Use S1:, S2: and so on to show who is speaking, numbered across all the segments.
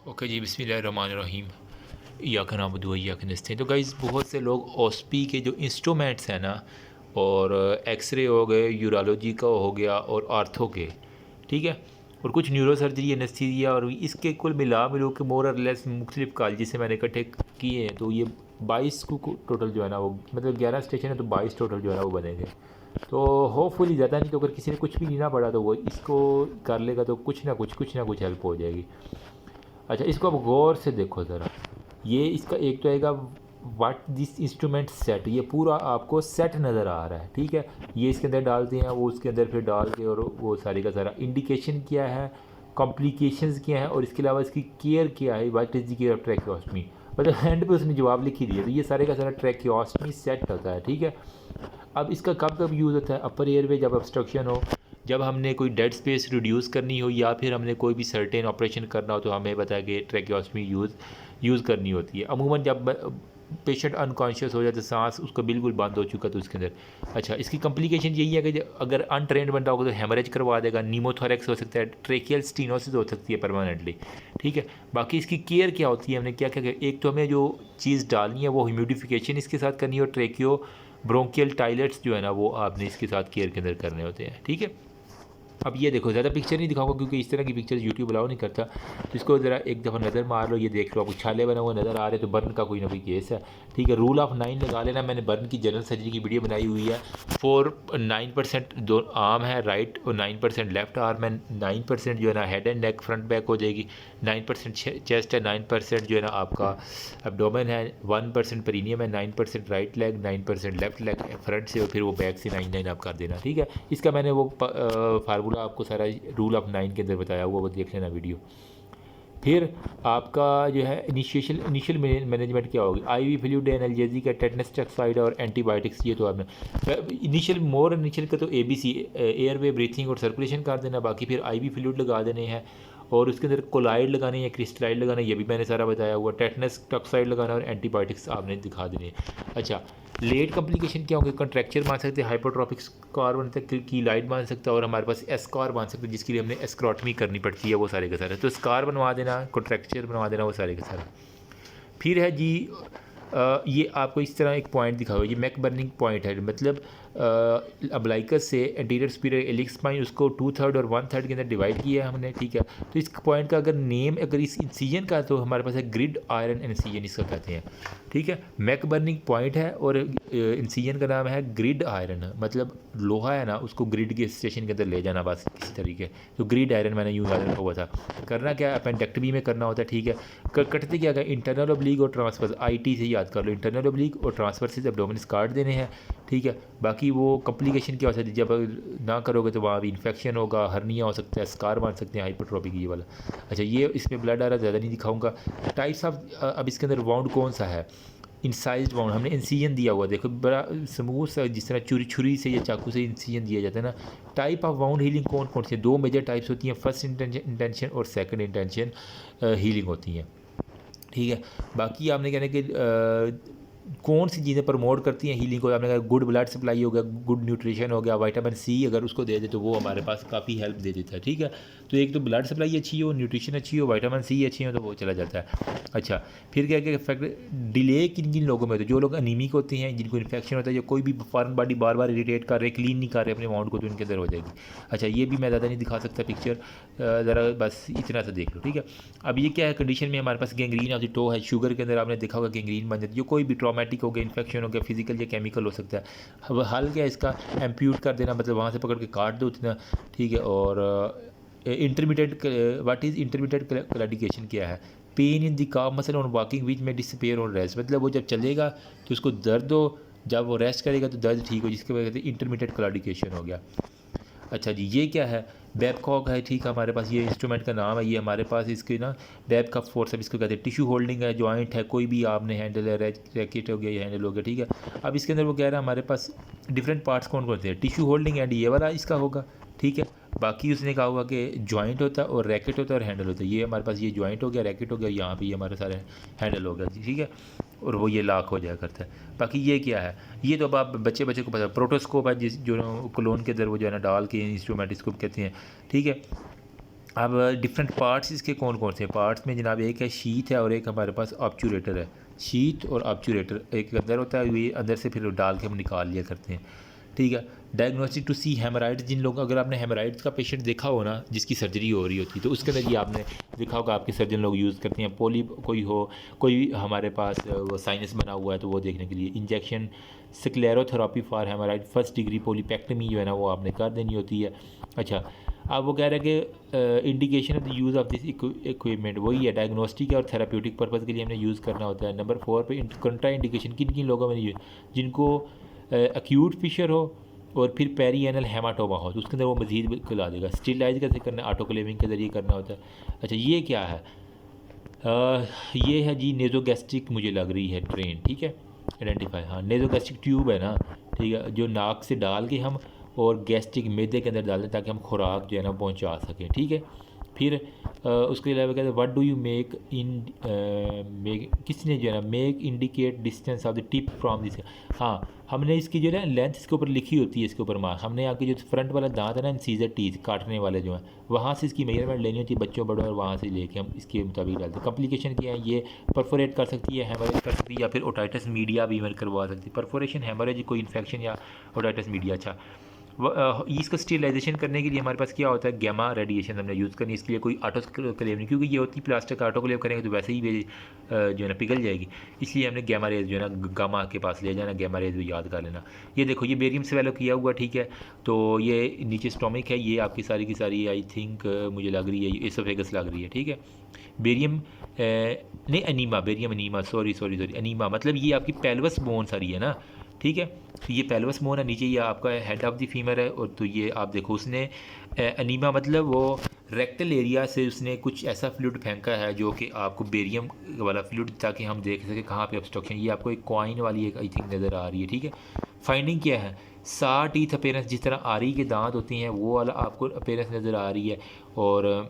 S1: Okay जी, बिस्मिल्लाहिर्रहमानिर्रहीम। या का नाम दुआ या का नस्ते। तो गाइज़ बहुत से लोग ओस्पी के जो इंस्ट्रूमेंट्स हैं ना, और एक्सरे हो गए, यूरोलॉजी का हो गया और आर्थो के, ठीक है, और कुछ न्यूरो सर्जरी, एनेस्थीसिया, और इसके कुल मिलो के मोर और लेस मुख्तलिफ कॉलेज से मैंने इकट्ठे किए हैं। तो ये 22 को टोटल जो है ना, वो मतलब 11 स्टेशन है तो 22 टोटल जो है ना वो बनेंगे। तो होपफुली ज़्यादा नहीं, तो अगर किसी ने कुछ भी नहीं ना पढ़ा तो वो इसको कर लेगा तो कुछ ना कुछ हेल्प हो जाएगी। अच्छा, इसको अब गौर से देखो ज़रा। ये इसका एक तो आएगा वाट दिस इंस्ट्रूमेंट सेट, ये पूरा आपको सेट नज़र आ रहा है, ठीक है। ये इसके अंदर डालते हैं, वो उसके अंदर फिर डाल के, और वो सारी का सारा इंडिकेशन क्या है, कॉम्प्लिकेशंस क्या है, और इसके अलावा इसकी केयर क्या है, what is the care of tracheostomy. मतलब हैंड पे उसने जवाब लिख ही दिया। तो ये सारे का सारा ट्रैकियोस्टमी सेट होता है, ठीक है। अब इसका कब कब यूज़ होता है? अपर एयरवे जब ऑब्स्ट्रक्शन हो, जब हमने कोई डेड स्पेस रिड्यूस करनी हो, या फिर हमने कोई भी सर्टेन ऑपरेशन करना हो, तो हमें पता है कि ट्रैकियोस्टमी यूज़ करनी होती है। अमूमन जब पेशेंट अनकॉन्शियस हो जाए तो सांस उसका बिल्कुल बंद हो चुका तो उसके अंदर। अच्छा, इसकी कॉम्प्लिकेशन यही है कि अगर अनट्रेंड बंदा होगा तो हेमरेज करवा देगा, नीमोथोरेक्स हो सकता है, ट्रेकियल स्टीनोसिस हो सकती है परमानेंटली, ठीक है। बाकी इसकी केयर क्या होती है, हमने क्या क्या, एक तो हमें जो चीज़ डालनी है वो ह्यूमिडिफिकेशन इसके साथ करनी है, और ट्रेकियो ब्रोंकियल टाइलेट्स जो है ना वो आपने इसके साथ केयर के अंदर करने होते हैं, ठीक है। अब ये देखो, ज़्यादा पिक्चर नहीं दिखाऊंगा क्योंकि इस तरह की पिक्चर यूट्यूब अलाउ नहीं करता। तो इसको ज़रा एक दफ़ा नज़र मार लो, ये देख लो, आपको छाले बना हुआ नज़र आ रहे तो बर्न का कोई ना कोई केस है, ठीक है। रूल ऑफ 9 लगा लेना। मैंने बर्न की जनरल सर्जरी की वीडियो बनाई हुई है। 9% दो आर्म है, राइट, और 9% लेफ्ट आर्म है, 9% जो है ना head and neck front back हो जाएगी, 9% चेस्ट है, 9% जो है ना आपका एब्डोमेन है, 1% पेरिनियम है, 9% right leg, 9% left leg front से, और फिर वो बैक से 9 आप कर देना, ठीक है। इसका मैंने वो फार्मूला आपको सारा रूल ऑफ 9 के अंदर बताया हुआ, वो देख लेना वीडियो। फिर आपका जो है इनिशियल मैनेजमेंट क्या होगी? आईवी फ्लूइड, एनाल्जेसिक है, टेटनस टॉक्साइड और एंटीबायोटिक्स। ये तो आपने इनिशियल का तो ABC एयरवे, ब्रीथिंग और सर्कुलेशन कर देना। बाकी फिर आईवी फ्लूइड लगा देने हैं, और उसके अंदर कोलाइड लगाने या क्रिस्टलाइड लगाना, ये भी मैंने सारा बताया हुआ। टेटनस टॉक्साइड लगाना और एंटीबायोटिक्स आपने दिखा देने हैं। अच्छा, लेट कॉम्प्लिकेशन क्या होंगे? कंट्रैक्चर बन सकते हैं, हाइपोट्रोपिक स्कार बन सकते हैं, की लाइट बन सकता है, और हमारे पास एस्कार बन सकते हैं जिसके लिए हमने एस्क्रोटमी करनी पड़ती है, वो सारे का सारा। तो स्कार बनवा देना, कंट्रैक्चर बनवा देना, वो सारे का सारा। फिर है जी ये आपको इस तरह एक पॉइंट दिखा हुआ है, ये मैक बर्निंग पॉइंट है, मतलब अब्लाइकस से एंटीरियर सुपीरियर इलिक्स स्पाइन उसको 2/3 और 1/3 के अंदर डिवाइड किया है हमने, ठीक है। तो इस पॉइंट का अगर नेम अगर इस इंसीजन का, तो हमारे पास है ग्रिड आयरन इंसीजन, इसका कहते हैं, ठीक है। मैक बर्निंग पॉइंट है, और इंसीजन का नाम है ग्रिड आयरन, मतलब लोहा है ना उसको ग्रिड के स्टेशन के अंदर ले जाना, बस इसी तरीके। तो ग्रिड आयरन मैंने यूँ याद रखा हुआ था। करना क्या है, अपेंडेक्टमी में करना होता है, ठीक है। कटते क्या गया, इंटरनल ओब्लिक और ट्रांसफर, IT से याद कर लो, इंटरनल ओब्लिक और ट्रांसफर से एब्डोमिनल काट देने हैं, ठीक है। बाकी वो कॉम्प्लिकेशन क्या हो सकती है, जब ना करोगे तो वहाँ भी इन्फेक्शन होगा, हर्निया हो सकता है, स्कार बन सकते हैं, हाइपरट्रोपिक ये वाला। अच्छा, ये इसमें ब्लड आ रहा है, ज़्यादा नहीं दिखाऊंगा। टाइप्स ऑफ, अब इसके अंदर वाउंड कौन सा है? इंसाइज्ड वाउंड, हमने इंसीजन दिया हुआ, देखो बड़ा स्मूथ सा, जिस तरह छुरी से या चाकू से इंसीजन दिया जाता है ना। टाइप ऑफ वाउंड हीलिंग कौन कौन सी? 2 मेजर टाइप्स होती हैं, फर्स्ट इंटेंशन और सेकंड इंटेंशन हीलिंग होती हैं, ठीक है। बाकी आपने कहना कि कौन सी चीज़ें प्रमोट करती हैं हीलिंग को? आपने कहा गुड ब्लड सप्लाई हो गया, गुड न्यूट्रिशन हो गया, विटामिन C अगर उसको दे दे तो वो हमारे पास काफ़ी हेल्प दे देता है, ठीक है। तो एक तो ब्लड सप्लाई अच्छी हो, न्यूट्रिशन अच्छी हो, विटामिन C अच्छी हो, तो वो चला जाता है। अच्छा, फिर क्या क्या इफेक्ट डिले किन किन लोगों में होता है? जो लोग अनीमिक होते हैं, जिनको इन्फेक्शन होता है, जो कोई भी फॉरेन बॉडी बार बार इरीटेट कर रहे, क्लीन नहीं कर रहे अपने माउंट को, तो इनके अंदर हो जाएगी। अच्छा, ये भी मैं ज़्यादा नहीं दिखा सकता पिक्चर, ज़रा बस इतना सा देख लो, ठीक है। अब ये क्या है, कंडीशन में हमारे पास गैंग्रीन ऑफ द टो है, शुगर के अंदर आपने देखा होगा गैंग्रीन बन जाती है, जो कोई भी ट्रॉमेटिक हो गया, इन्फेक्शन हो गया, फिजिकल या केमिकल हो सकता है। अब हल क्या है इसका? एम्प्यूट कर देना, मतलब वहाँ से पकड़ के काट दो उतना, ठीक है। और intermediate, what is intermediate claudication क्या है? Pain in the calf muscle on walking which में डिसअपेयर ऑन रेस्ट, मतलब वो जब चलेगा तो उसको दर्द हो, जब वो रेस्ट करेगा तो दर्द ठीक हो, जिसकी वजह से इंटरमीडिएट क्लैडिकेशन हो गया। अच्छा जी, ये क्या है? बैबकॉक है, ठीक है। हमारे पास ये इंस्ट्रूमेंट का नाम है, ये हमारे पास इसके ना बैबकॉक फोर्स, अब इसको कहते हैं। टिश्यू होल्डिंग है, जॉइंट है, कोई भी आपने हैंडल है, रैकेट हो गया, ये हैंडल हो गया, ठीक है। अब इसके अंदर वो कह रहा है हमारे पास डिफरेंट पार्ट्स कौन कौन से हैं? टिश्यू होल्डिंग एंड ये वाला इसका होगा, ठीक है। बाकी उसने कहा हुआ कि जॉइंट होता है और रैकेट होता है और हैंडल होता है। ये हमारे पास ये जॉइंट हो गया, रैकेट हो गया, यहाँ पे ये हमारे सारे हैंडल हो गया, ठीक है। और वो ये लाख हो जाया करता है। बाकी ये क्या है? ये तो अब आप बच्चे को पता है, प्रोटोस्कोप है, जिस जो क्लोन के अंदर वो जो है ना डाल के इंस्ट्रूमेंट इसको कहते हैं, ठीक है। अब डिफरेंट पार्ट्स इसके कौन कौन से पार्ट्स में जनाब, एक है शीथ है और एक हमारे पास ऑब्चुरेटर है। शीथ और ऑब्चुरेटर एक अंदर होता है, ये अंदर से फिर डाल के हम निकाल लिया करते हैं, ठीक है। डायग्नोस्टिक टू सी हेमराइड्स, जिन लोग, अगर आपने हेमराइड्स का पेशेंट देखा हो ना जिसकी सर्जरी हो रही होती है, तो उसके अंदर ये आपने देखा होगा आपके सर्जन लोग यूज़ करते हैं। पोली कोई हो, कोई हमारे पास वो साइनस बना हुआ है तो वो देखने के लिए injection sclerotherapy for haemorrhoid first degree polypectomy जो है ना वो आपने कर देनी होती है। अच्छा, अब वो कह रहे हैं कि indication of the use of this equipment वही है, डायग्नोस्टिक और थेराप्यूटिक पर्पज़ के लिए हमने यूज़ करना होता है। नंबर 4 पे कंट्रा इंडिकेशन, किन किन लोगों में जिनको एक्यूट फिशर हो और फिर पेरिएनल हेमाटोमा हो तो उसके अंदर वो मजीद खिला देगा। स्टीलाइज कैसे करना है, ऑटोक्लेविंग के ज़रिए करना होता है। अच्छा, ये क्या है, ये है जी नेज़ोगैस्ट्रिक, मुझे लग रही है ट्रेन, ठीक है, आइडेंटिफाई, हाँ नेज़ोगैस्ट्रिक ट्यूब है ना, ठीक है, जो नाक से डाल के हम और गैस्ट्रिक मैदे के अंदर डाल दें ताकि हम खुराक जो है ना पहुंचा सकें, ठीक है। फिर उसके अलावा कहते हैं what do you make in make, किसने जो है ना make indicate distance of the tip from this, हाँ हमने इसकी जो है ना लेंथ इसके ऊपर लिखी होती है, इसके ऊपर मार्क हमने आपके जो फ्रंट वाला दांत है ना इंसीजर टीथ काटने वाले जो हैं वहाँ से इसकी मेजरमेंट लेनी होती है बच्चों बड़ों, और वहाँ से लेके हम इसके मुताबिक डालते हैं। कॉम्प्लिकेशन क्या है, ये परफोरेट कर सकती है, हेमरेज कर सकती है, या फिर ओटाइटिस मीडिया भी इवन करवा सकती है। परफोरेशन, हेमरेज, कोई इन्फेक्शन या ओटाइटिस मीडिया। अच्छा, इसका स्टीलाइजेशन करने के लिए हमारे पास क्या होता है, गैमा रेडिएशन हमने यूज़ करनी है। इसके लिए कोई ऑटोक्लेव नहीं, क्योंकि ये होती है प्लास्टिक, ऑटोक्लेव करेंगे तो वैसे ही जो है ना पिघल जाएगी, इसलिए हमने गैमा रेज जो है ना गामा के पास ले जाना, गैमा रेज भी याद कर लेना। ये देखो ये बेरियम स्वेलो किया हुआ, ठीक है, तो ये नीचे स्टोमिक है, ये आपकी सारी की सारी आई थिंक मुझे लग रही है एसोफेगस लग रही है, ठीक है। बेरियम नहीं enema, barium enema, sorry enema मतलब ये आपकी पेल्वस बोन सारी है ना, ठीक है। तो ये पेल्वस बोन है, नीचे ये आपका हेड ऑफ द फीमर है, और तो ये आप देखो उसने अनीमा मतलब वो रेक्टल एरिया से उसने कुछ ऐसा फ्लूइड फेंका है जो कि आपको बेरियम वाला फ्लूइड, ताकि हम देख सकें कहाँ पे ऑब्स्ट्रक्शन। ये आपको एक कॉइन वाली एक आई थिंक नज़र आ रही है, ठीक है। फाइंडिंग क्या है, 60 टीथ अपेयरेंस, जिस तरह आरी के दांत होती हैं वो वाला आपको अपेयरेंस नज़र आ रही है, और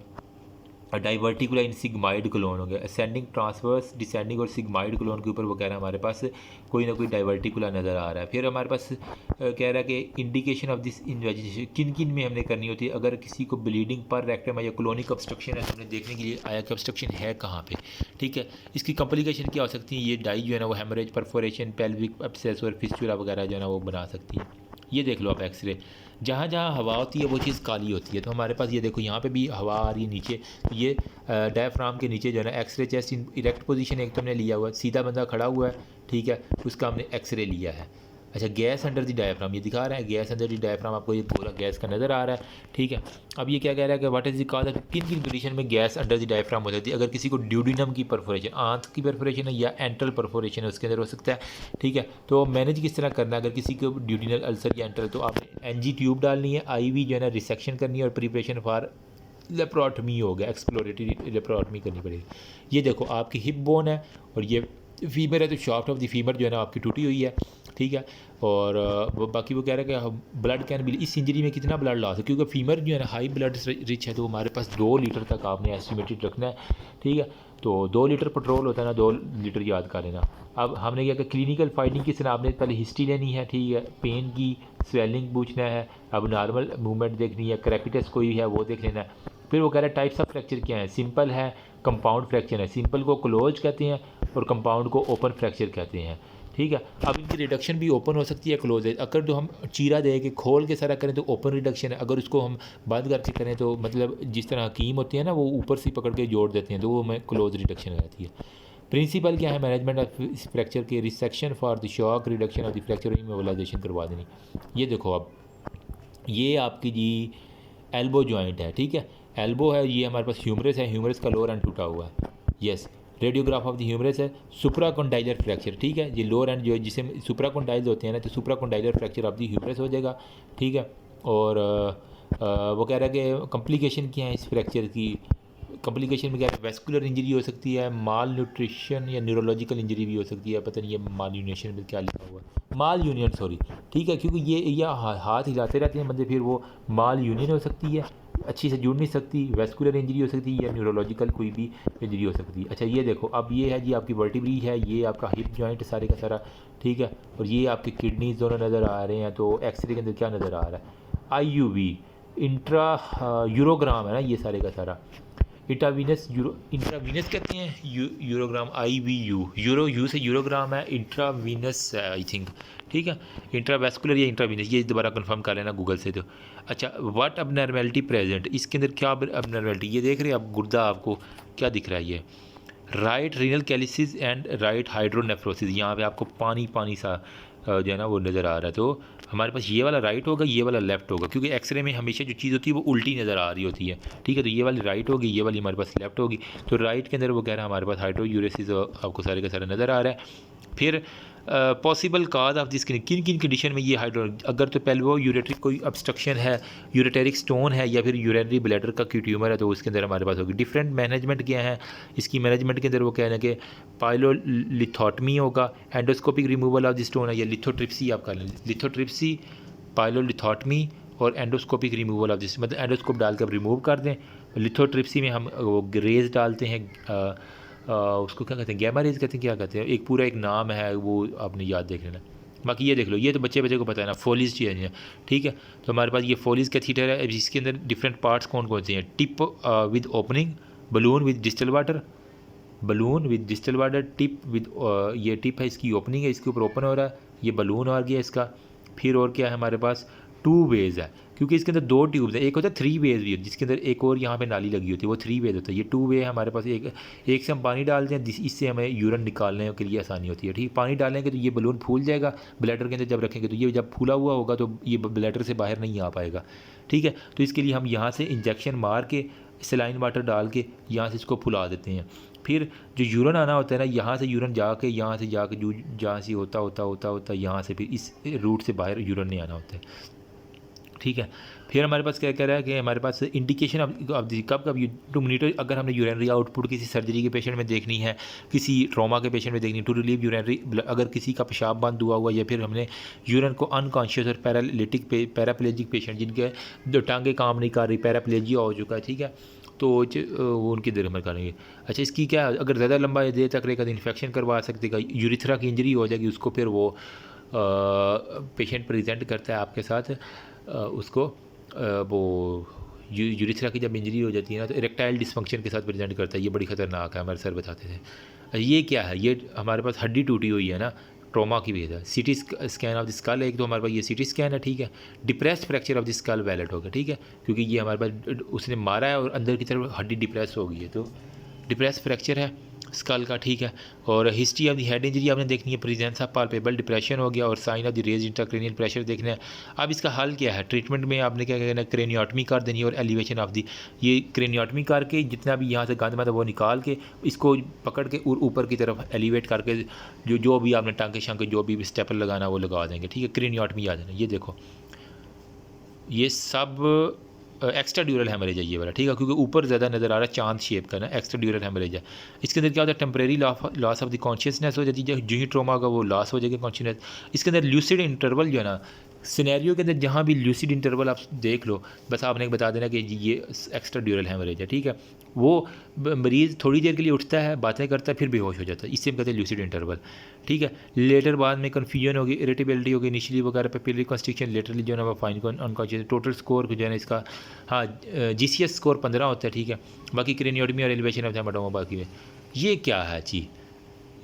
S1: डाइवर्टिकुला इन सिग्माइड क्लोन हो गया, असेंडिंग ट्रांसवर्स डिसेंडिंग और सिग्माइड क्लोन के ऊपर वो कह रहा है हमारे पास कोई ना कोई डाइवर्टिकुला नज़र आ रहा है। फिर हमारे पास कह रहा है कि इंडिकेशन ऑफ दिस इन्वेजिटेशन किन किन में हमने करनी होती है, अगर किसी को ब्लीडिंग पर रेक्टम है या क्लोनिक ऑब्स्ट्रक्शन है, हमने देखने के लिए आया कि ऑब्स्ट्रक्शन है कहाँ पे, ठीक है। इसकी कॉम्प्लिकेशन क्या हो सकती है, ये डाई जो है ना वो हेमरेज, परफोरेशन, पेल्विक एब्सेस और फिस्चुला वगैरह जो है ना वो बना सकती है। ये देख लो आप एक्सरे, जहाँ जहाँ हवा होती है वो चीज़ काली होती है, तो हमारे पास ये देखो यहाँ पे भी हवा आ रही है नीचे, तो ये डायफ्राम के नीचे जो है ना एक्सरे चेस्ट इरेक्ट पोजीशन एक तो हमने लिया हुआ है, सीधा बंदा खड़ा हुआ है, ठीक है, उसका हमने एक्सरे लिया है। अच्छा, गैस अंडर द डायफ्राम, ये दिखा रहा है गैस अंडर द डायफ्राम, आपको ये पूरा गैस का नज़र आ रहा है, ठीक है। अब ये क्या कह रहा है कि व्हाट इज़ द कॉज, किन किन कंडीशन में गैस अंडर द डायफ्राम हो सकती है, अगर किसी को ड्यूडिनम की परफोरेशन, आंत की परफोरेशन है या एंट्रल परफोरेशन है उसके अंदर हो सकता है, ठीक है। तो मैनेज किस तरह करना है, अगर किसी को ड्यूडिनल अल्सर या एंट्रल, तो आपने एनजी ट्यूब डालनी है, आईवी जो है ना रिसेक्शन करनी है, और प्रिपरेशन फॉर लेप्रोटमी हो गया, एक्सप्लोरेटरी लेप्रोटमी करनी पड़ेगी। ये देखो आपकी हिप बोन है और ये फीमर है, तो शाफ्ट ऑफ द फीमर जो है ना आपकी टूटी हुई है, ठीक है। और वो बाकी वो कह रहा है कि ब्लड कैन बी, इस इंजरी में कितना ब्लड लॉस है, क्योंकि फीमर जो है ना हाई ब्लड रिच है, तो हमारे पास 2 लीटर तक आपने एस्टिमेटेड रखना है, ठीक है। तो 2 लीटर पेट्रोल होता है ना, 2 लीटर याद कर लेना। अब हमने क्या कि क्लिनिकल फाइंडिंग किस तरह, आपने पहले हिस्ट्री लेनी है, ठीक है, पेन की, स्वेलिंग पूछना है, अब नॉर्मल मूवमेंट देखनी है, क्रेपिटस कोई है वो देख लेना है। फिर वो कह रहा है टाइप्स ऑफ फ्रैक्चर क्या है, सिंपल है, कंपाउंड फ्रैक्चर है, सिंपल को क्लोज कहते हैं और कंपाउंड को ओपन फ्रैक्चर कहते हैं, ठीक है। अब इनकी रिडक्शन भी ओपन हो सकती है, क्लोज है, अगर जो हम चीरा दे के खोल के सारा करें तो ओपन रिडक्शन है, अगर उसको हम बंद करके करें तो मतलब जिस तरह हकीम होती है ना वो ऊपर से पकड़ के जोड़ देते हैं, तो वो हमें क्लोज रिडक्शन रहती है। प्रिंसिपल क्या है, मैनेजमेंट ऑफ फ्रैक्चर के, resection for the shock reduction of the fracture, immobilization करवा देनी। ये देखो अब ये आपकी जी एल्बो जॉइंट है, ठीक है, एल्बो है, ये हमारे पास ह्यूमरस है, ह्यूमरस का लोअर एंड टूटा हुआ है, yes. Radiograph of the humerus है, सुप्राकोंडाइलर फ्रैक्चर, ठीक है, ये लोअर एंड जो जिसे सुप्राकोंडाइल्स होते हैं ना, तो supracondylar fracture of the humerus हो जाएगा, ठीक है। और वो कह रहा है कि कॉम्प्लिकेशन क्या है इस फ्रैक्चर की, कॉम्प्लिकेशन में क्या है, वेस्कुलर इंजरी हो सकती है, माल न्यूट्रिशन या न्यूरोलॉजिकल इंजरी भी हो सकती है, पता नहीं ये माल यूनिशन में क्या लिखा हुआ है, माल यूनियन सॉरी, ठीक है, क्योंकि ये हाथ हिलाते रहते हैं बंदे, फिर वो माल यूनियन हो सकती है, अच्छी से जुड़ नहीं सकती, वेस्कुलर इंजरी हो सकती है या न्यूरोलॉजिकल कोई भी इंजरी हो सकती है। अच्छा, ये देखो अब ये है जी आपकी वर्टिब्री है, ये आपका हिप जॉइंट सारे का सारा, ठीक है, और ये आपके किडनीज दोनों नज़र आ रहे हैं, तो एक्सरे के अंदर क्या नज़र आ रहा है, IUV, यूरोग्राम है ना ये सारे का सारा। इंट्रावीनस कहते हैं यूरोग्राम, यूरो से यूरोग्राम है, इंट्रावीनस है आई थिंक, ठीक है। इंट्रावेस्कुलर या इंट्रावीनस, ये दोबारा कंफर्म कर लेना गूगल से। तो अच्छा, व्हाट अबनॉर्मेलिटी प्रेजेंट, इसके अंदर क्या अबनॉर्मेलिटी, ये देख रहे हैं आप गुर्दा, आपको क्या दिख रहा है ये right renal calyces and right hydronephrosis, यहाँ पे आपको पानी पानी सा जो है ना वो नज़र आ रहा है। तो हमारे पास ये वाला राइट होगा, ये वाला लेफ़्ट होगा, क्योंकि एक्सरे में हमेशा जो चीज़ होती है वो उल्टी नज़र आ रही होती है, ठीक है। तो ये वाली राइट होगी, ये वाली हमारे पास लेफ़्ट होगी। तो राइट के अंदर वो कह रहा है हमारे पास हाइड्रोयूरेसिस आपको सारे का सारा नज़र आ रहा है। फिर पॉसिबल काज ऑफ दिस, किन किन कंडीशन में ये हाइड्रो, अगर तो पेल्वो यूरेट्रिक कोई ऑब्स्ट्रक्शन है, यूरेटेरिक स्टोन है, या फिर यूरिनरी ब्लैडर का कोई ट्यूमर है, तो उसके अंदर हमारे पास होगी। डिफरेंट मैनेजमेंट क्या है इसकी, मैनेजमेंट के अंदर वो कह रहे हैं कि पाइलोलिथोटमी होगा, endoscopic removal of the stone है, या लिथोट्रिप्सी आप कर लें, लिथोट्रिप्सी, पाइलोलिथोटमी और एंडोस्कोपिक रिमूवल ऑफ दिस, मतलब एंडोस्कोप डाल कर रिमूव कर दें। लिथोट्रिप्सी में हम वो रेज डालते हैं, उसको क्या कहते हैं, गैमा रेज कहते हैं, क्या कहते हैं, एक पूरा एक नाम है वो आपने याद देख लेना। बाकी ये देख लो, ये तो बच्चे को पता है ना, फोलिज चीज़ है, ठीक है। तो हमारे पास ये फोलिज कैथीटर है, इसके अंदर डिफरेंट पार्ट्स कौन कौन से हैं, tip with opening, balloon with distal water, balloon with distal water, tip with, ये टिप है इसकी ओपनिंग है, इसके ऊपर ओपन हो रहा है, ये बलून आ गया इसका। फिर और क्या है हमारे पास, टू वेज है, क्योंकि इसके अंदर दो ट्यूब्स है, एक होता है थ्री वेज भी, जिसके अंदर एक और यहाँ पे नाली लगी होती है, वो थ्री वेज होता है। ये टू वे है हमारे पास, एक से हम पानी डालते हैं, इससे हमें यूरिन निकालने के लिए आसानी होती है, ठीक। पानी डालेंगे तो ये बलून फूल जाएगा, ब्लैडर के अंदर जब रखेंगे तो ये जब फूला हुआ होगा तो ये ब्लैडर से बाहर नहीं आ पाएगा, ठीक है। तो इसके लिए हम यहाँ से इंजेक्शन मार के सलाइन वाटर डाल के यहाँ से इसको फुला देते हैं। फिर जो यूरिन आना होता है ना, यहाँ से यूरिन जाके यहाँ से जाके जहाँ से होता यहाँ से फिर इस रूट से बाहर यूरिन नहीं आना होता है, ठीक है। फिर हमारे पास क्या कह रहा है कि हमारे पास इंडिकेशन अब कब टू मॉनिटर, अगर हमने यूरिनरी आउटपुट किसी सर्जरी के पेशेंट में देखनी है, किसी ट्रॉमा के पेशेंट में देखनी है, टू रिलीव यूरिनरी, अगर किसी का पेशाब बंद हुआ या फिर हमने यूरिन को अनकॉन्शियस और पैराप्लेजिक पेशेंट जिनके जो टांगे काम नहीं कर रही, पैराप्लेजिया हो चुका है, ठीक है, तो वो उनकी दरमर करेंगे। अच्छा, इसकी क्या, अगर ज़्यादा लंबा देर तक रहेगा तो इन्फेक्शन करवा सकते हैं, यूरिथ्रा की इंजरी हो जाएगी उसको, फिर वो पेशेंट प्रेजेंट करता है आपके साथ उसको वो यूरिथ्रा की जब इंजरी हो जाती है ना, तो इरेक्टाइल डिसफंक्शन के साथ प्रेजेंट करता है, ये बड़ी ख़तरनाक है, हमारे सर बताते थे। ये क्या है, ये हमारे पास हड्डी टूटी हुई है ना, ट्रॉमा की वजह है। CT scan of the skull है एक, तो हमारे पास ये सीटी स्कैन है, ठीक है। Depressed fracture of the skull valid होगा, ठीक है, क्योंकि ये हमारे पास उसने मारा है और अंदर की तरफ हड्डी डिप्रेस हो गई है, तो डिप्रेस फ्रैक्चर है स्कल का, ठीक है। और history of the head injury आपने देखनी है, प्रेजेंस ऑफ पाल्पेबल डिप्रेशन हो गया, और sign of the raise intracranial pressure देखना है। अब इसका हल क्या है, ट्रीटमेंट में आपने क्या कहना है, क्रेनियोटमी कर देनी है और एलिवेशन ऑफ दी, ये क्रेनियोटमी करके जितना भी यहाँ से गंद मैदा वो निकाल के इसको पकड़ के और ऊपर की तरफ एलिवेट करके जो भी आपने टांके शांके जो भी स्टेपल लगाना वो लगा देंगे, ठीक है। क्रेनियोटमी आ जाना, ये देखो ये सब एक्स्ट्रा ड्यूरल हेमरेज है ये वाला, ठीक है, क्योंकि ऊपर ज़्यादा नज़र आ रहा है चांद शेप का ना, एक्स्ट्रा ड्यूरल हेमरेज है। इसके अंदर क्या होता है, temporary loss of the consciousness हो जाती है, जो ही ट्रॉमा होगा वो लॉस हो जाएगा कॉन्शियसनेस। इसके अंदर ल्यूसिड इंटरवल जो है ना, सिनेरियो के अंदर जहाँ भी ल्यूसिड इंटरवल आप देख लो, बस आपने बता देना कि ये एक्स्ट्रा ड्यूरल हेमरेज है, ठीक है। वो मरीज़ थोड़ी देर के लिए उठता है, बातें करता है, फिर बेहोश हो जाता है, इससे हम कहते हैं ल्यूसिड इंटरवल, ठीक है। लेटर बाद में कन्फ्यूजन होगी, इरिटेबिलिटी होगी, इनिशियली वगैरह पेपिलरी कंस्ट्रिक्शन, लेटरली जो है ना फाइन अनकॉन्शियस। टोटल स्कोर जो है ना इसका, हाँ, GCS स्कोर 15 होता है, ठीक है। बाकी क्रेनियोटमी और एलिवेशन ऑफ हेमाटोमा बाकी में। ये क्या है जी,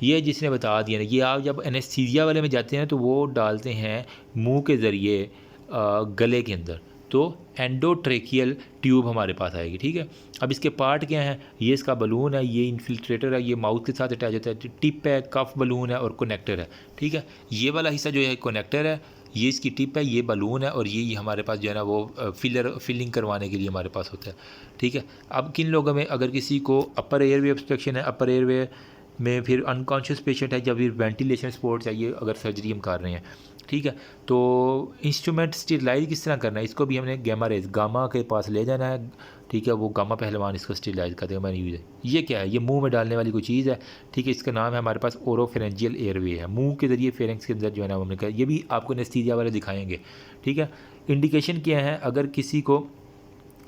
S1: ये जिसने बता दिया ना, ये आप जब एनेस्थीसिया वाले में जाते हैं तो वो डालते हैं मुंह के ज़रिए गले के अंदर, तो एंडोट्रेकियल ट्यूब हमारे पास आएगी, ठीक है। अब इसके पार्ट क्या हैं, ये इसका बलून है, ये इन्फिल्ट्रेटर है, ये माउथ के साथ अटैच होता है, टिप है, कफ बलून है और कनेक्टर है, ठीक है। ये वाला हिस्सा जो है कनेक्टर है, ये इसकी टिप है, ये बलून है, और ये हमारे पास जो है ना वो फिलिंग करवाने के लिए हमारे पास होता है, ठीक है। अब किन लोगों में, अगर किसी को अपर एयरवे ऑब्स्ट्रक्शन है, अपर एयरवे में फिर अनकॉन्शियस पेशेंट है, जब फिर वेंटिलेशन सपोर्ट चाहिए अगर सर्जरी हम कर रहे हैं, ठीक है, तो इंस्ट्रूमेंट स्टेरिलाइज किस तरह करना है, इसको भी हमने गामा के पास ले जाना है, ठीक है। वो गामा पहलवान इसको स्टेरिलाइज करते हैं, मैंने यूज़ है। ये क्या है, ये मुंह में डालने वाली कोई चीज़ है, ठीक है। इसका नाम है हमारे पास ओरोफेरेंजियल एयरवे है, मुंह के ज़रिए फेरेंक्स के अंदर जो है ना हमने कहा, ये भी आपको एनेस्थीसिया वाले दिखाएंगे, ठीक है। इंडिकेशन क्या है, अगर किसी को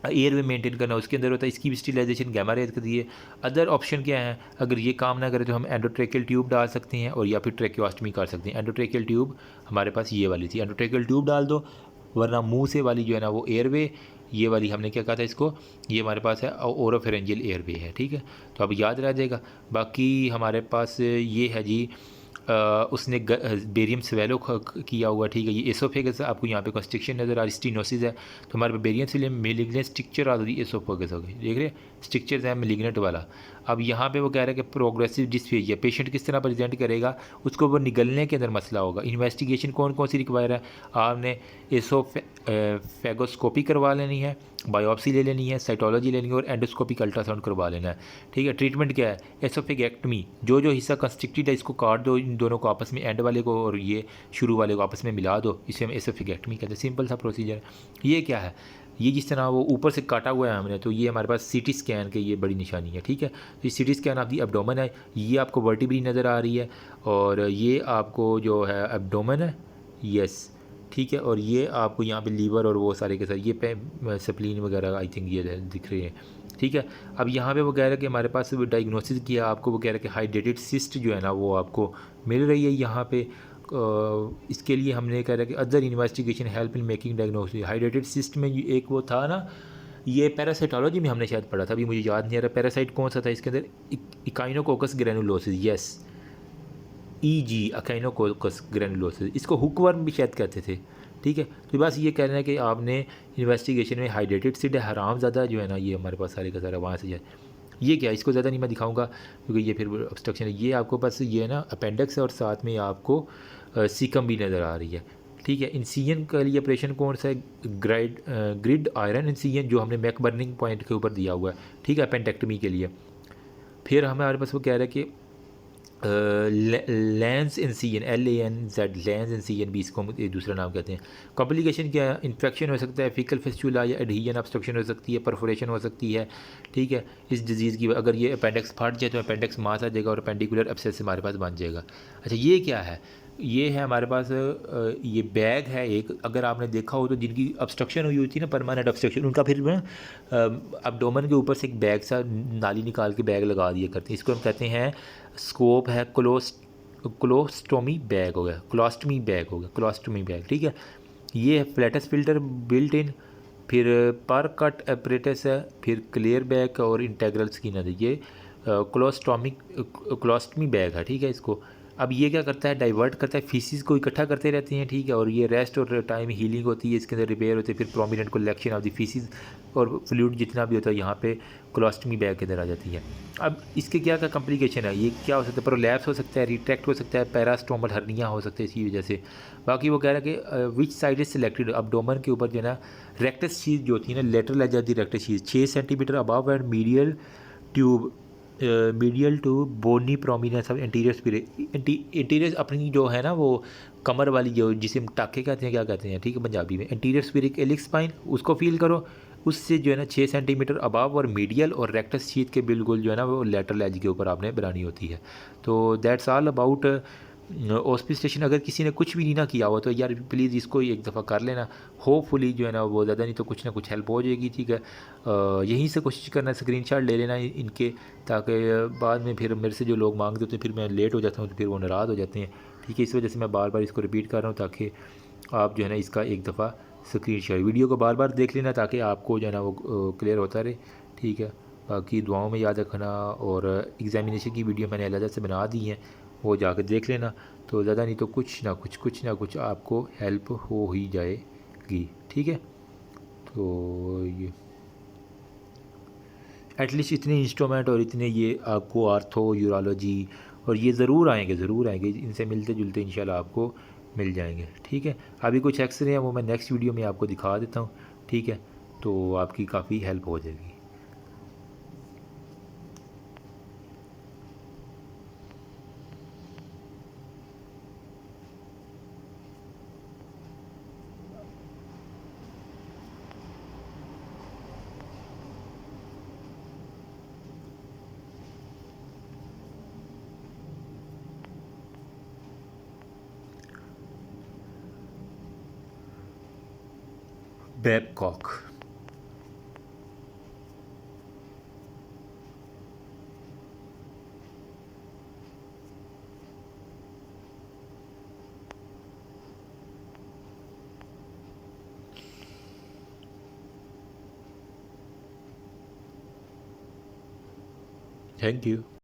S1: एयरवे मेंटेन करना उसके अंदर होता है, इसकी भी स्टेरिलाइजेशन गामा रेज कर दिए। अदर ऑप्शन क्या है, अगर ये काम ना करे तो हम एंडोट्रेकियल ट्यूब डाल सकते हैं, और या फिर ट्रेक्योस्टमी कर सकते हैं। एंडोट्रेकियल ट्यूब हमारे पास ये वाली थी, एंडोट्रेकियल ट्यूब डाल दो, वरना मुंह से वाली जो है ना वो एयरवे ये वाली हमने क्या कहा था इसको, ये हमारे पास है ओरोफेरेंजियल एयरवे है, ठीक है। तो अब याद रह जाएगा। बाकी हमारे पास ये है जी, उसने बेरियम स्वेलो किया हुआ, ठीक है। ये एसोफेगस आपको यहाँ पे कंस्ट्रिक्शन नज़र आ रही, स्टीनोसिस है। तो हमारे पास बेरियम स्वेलो मेलिग्नेंट स्ट्रक्चर आ रही एसोफेगस हो गई, देख रहे स्ट्रक्चर्स हैं मेलिग्नेंट वाला। अब यहाँ पे वो कह रहा है कि प्रोग्रेसिव डिस्फेजिया पेशेंट किस तरह प्रेजेंट करेगा, उसको वो निगलने के अंदर मसला होगा। इन्वेस्टिगेशन कौन कौन सी रिक्वायर है, आपने एसोफेगोस्कोपी करवा लेनी है, बायोप्सी ले लेनी है, साइटोलॉजी लेनी है और एंडोस्कोपिक अल्ट्रासाउंड करवा लेना है, ठीक है। ट्रीटमेंट क्या है, एसोफेगेक्टमी, जो जो हिस्सा कंस्ट्रिक्टेड है इसको काट दो, इन दोनों को आपस में, एंड वाले को और ये शुरू वाले को आपस में मिला दो, इसे हम एसोफेगेक्टमी कहते हैं। सिंपल सा प्रोसीजर है। ये क्या है, ये जिस तरह वो ऊपर से काटा हुआ है हमने, तो ये हमारे पास सीटी स्कैन के ये बड़ी निशानी है, ठीक है। तो ये सीटी स्कैन आपकी एब्डोमेन है, ये आपको वर्टिब्री नज़र आ रही है, और ये आपको जो है एब्डोमेन है, यस, ठीक है। और ये आपको यहाँ पे लीवर और वो सारे के साथ ये पे स्प्लीन वगैरह आई थिंक ये दिख रहे हैं, ठीक है। अब यहाँ पे वो कह रहा है कि हमारे पास डायग्नोसिस किया आपको, वो कह रहा है कि हाइड्रेटेड सिस्ट जो है ना वो आपको मिल रही है यहाँ पे। इसके लिए हमने कह रहा है कि other investigation help in making diagnosis. Hydrated cyst में एक वो था ना, ये पैरासाइटोलॉजी में हमने शायद पढ़ा था, अभी मुझे याद नहीं आ रहा पैरासाइट कौन सा था इसके अंदर, इकाइनोकोकस ग्रैनुलोसिस, यस, जी अकाइनोकोकस ग्रैनुलोसिस, इसको हुकवर्म भी शायद कहते थे, ठीक है। तो बस ये कह रहे हैं कि आपने इन्वेस्टिगेशन में हाइड्रेटेड सिड हराम ज़्यादा जो है ना, ये हमारे पास सारे का सारा वहाँ से जाए। ये क्या, इसको ज़्यादा नहीं मैं दिखाऊंगा क्योंकि ये फिर ऑब्स्ट्रक्शन है। ये आपको बस ये ना अपेंडिक्स है और साथ में आपको सीकम भी नज़र आ रही है, ठीक है। इंसिजन के लिए ऑपरेशन कौन सा है, ग्रिड आयरन इंसिजन, जो हमने मैक बर्निंग पॉइंट के ऊपर दिया हुआ है, ठीक है, अपेंडेक्टमी के लिए। फिर हमारे पास वो कह रहा है कि lens incision, LANZ, lens incision भी इसको दूसरा नाम कहते हैं। कॉम्प्लिकेशन क्या है, इन्फेक्शन हो सकता है, फिकल फिस्टुला या एडहीजन ऑब्स्ट्रक्शन हो सकती है, परफोरेशन हो सकती है, ठीक है। इस डिजीज़ की अगर ये अपेंडिक्स फट जाए तो अपेंडिक्स मास आ जाएगा और पेंडिकुलर एब्सेस हमारे पास बन जाएगा। अच्छा ये क्या है, ये है हमारे पास ये बैग है एक, अगर आपने देखा हो तो जिनकी ऑब्स्ट्रक्शन हुई होती है ना, परमानेंट ऑब्स्ट्रक्शन, उनका फिर एब्डोमेन के ऊपर से एक बैग सा नाली निकाल के बैग लगा दिया करते हैं, इसको हम कहते हैं स्कोप है, क्लोस्टोमी बैग हो गया, क्लोस्टमी बैग हो गया, क्लोस्टमी बैग, ठीक है। ये है फ्लैटस फिल्टर बिल्ट इन, फिर पर कट एपरेटस है, फिर क्लियर बैग और इंटेग्रल स्किन है, ये क्लोस्टमी बैग है, ठीक है। इसको अब ये क्या करता है, डाइवर्ट करता है, फीसिस को इकट्ठा करते रहते हैं, ठीक है। और ये रेस्ट और टाइम हीलिंग होती है, इसके अंदर रिपेयर होते हैं, फिर prominent collection of the faeces और फ्लूइड जितना भी होता है यहाँ पे कोलोस्टमी बैग के अंदर आ जाती है। अब इसके क्या क्या कॉम्प्लिकेशन है, ये क्या हो सकता है, प्रोलैप्स हो सकता है, रिट्रैक्ट हो सकता है, पैरास्टोमल हर्निया हो सकता है इसी वजह से। बाकी वो कह रहा है कि which side is selected, abdomen के ऊपर जो है ना रेक्टस चीज़ जो होती है ना, lateral edge of the rectus sheath 6 centimetre above and medial tube, medial to bony prominence of anterior superior, anterior अपनी जो है ना वो कमर वाली जो जिसे हम टाके कहते हैं, क्या कहते हैं, ठीक है पंजाबी में, इंटीरियर स्पिरिट एलिक स्पाइन, उसको फील करो, उससे जो है ना 6 सेंटीमीटर अबाव और मीडियल और रेक्टस शीथ के बिल्कुल जो है ना वो लेटरल एज के ऊपर आपने बनानी होती है। तो दैट्स ऑल अबाउट ऑस्पिस्टेशन। अगर किसी ने कुछ भी नहीं ना किया हुआ तो यार प्लीज़ इसको एक दफ़ा कर लेना, होपफुली जो है ना वो ज़्यादा नहीं तो कुछ ना कुछ हेल्प हो जाएगी, ठीक है। यहीं से कोशिश करना, स्क्रीनशॉट ले लेना इनके, ताकि बाद में फिर मेरे से जो लोग मांगते होते हैं फिर मैं लेट हो जाता हूँ तो फिर वो नाराज़ हो जाते हैं, ठीक है। इस वजह से मैं बार बार इसको रिपीट कर रहा हूँ ताकि आप जो है ना इसका एक दफ़ा स्क्रीनशॉट, वीडियो को बार बार देख लेना ताकि आपको जो है ना वो क्लियर होता रहे, ठीक है। बाकी दुआओं में याद रखना, और एग्ज़ामिनेशन की वीडियो मैंने अलग से बना दी है, वो जाकर देख लेना। तो ज़्यादा नहीं तो कुछ ना कुछ आपको हेल्प हो ही जाएगी, ठीक है। तो ये एटलीस्ट इतने इंस्ट्रूमेंट और इतने ये आपको आर्थो यूरोलॉजी और ये ज़रूर आएंगे, इनसे मिलते जुलते इंशाल्लाह आपको मिल जाएंगे, ठीक है। अभी कुछ एक्सरे हैं वो मैं नेक्स्ट वीडियो में आपको दिखा देता हूँ, ठीक है। तो आपकी काफ़ी हेल्प हो जाएगी। Babcock, thank you.